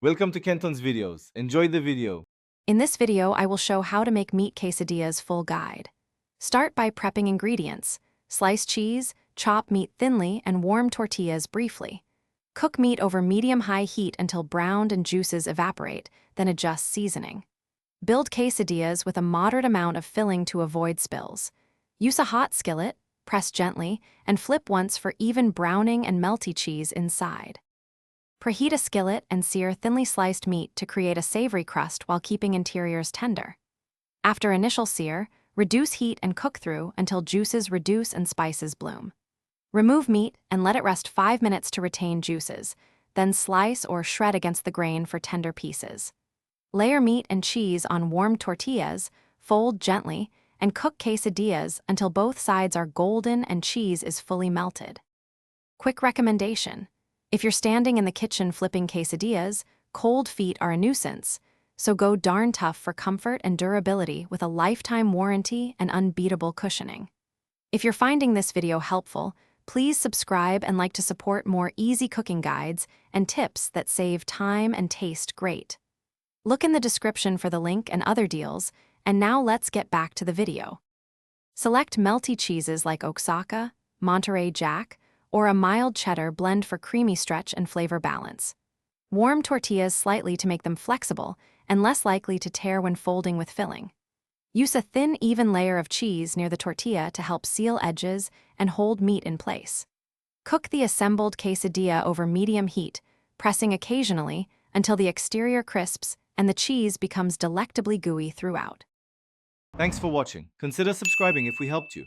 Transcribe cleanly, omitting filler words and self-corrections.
Welcome to Kenton's videos. Enjoy the video. In this video, I will show how to make meat quesadillas full guide. Start by prepping ingredients. Slice cheese, chop meat thinly, and warm tortillas briefly. Cook meat over medium-high heat until browned and juices evaporate, then adjust seasoning. Build quesadillas with a moderate amount of filling to avoid spills. Use a hot skillet, press gently, and flip once for even browning and melty cheese inside. Preheat a skillet and sear thinly sliced meat to create a savory crust while keeping interiors tender. After initial sear, reduce heat and cook through until juices reduce and spices bloom. Remove meat and let it rest 5 minutes to retain juices, then slice or shred against the grain for tender pieces. Layer meat and cheese on warm tortillas, fold gently, and cook quesadillas until both sides are golden and cheese is fully melted. Quick recommendation: if you're standing in the kitchen flipping quesadillas, cold feet are a nuisance, so go darn tough for comfort and durability with a lifetime warranty and unbeatable cushioning. If you're finding this video helpful, please subscribe and like to support more easy cooking guides and tips that save time and taste great. Look in the description for the link and other deals, and now let's get back to the video. Select melty cheeses like Oaxaca, Monterey Jack, or a mild cheddar blend for creamy stretch and flavor balance. Warm tortillas slightly to make them flexible and less likely to tear when folding with filling. Use a thin, even layer of cheese near the tortilla to help seal edges and hold meat in place. Cook the assembled quesadilla over medium heat, pressing occasionally until the exterior crisps and the cheese becomes delectably gooey throughout. Thanks for watching. Consider subscribing if we helped you.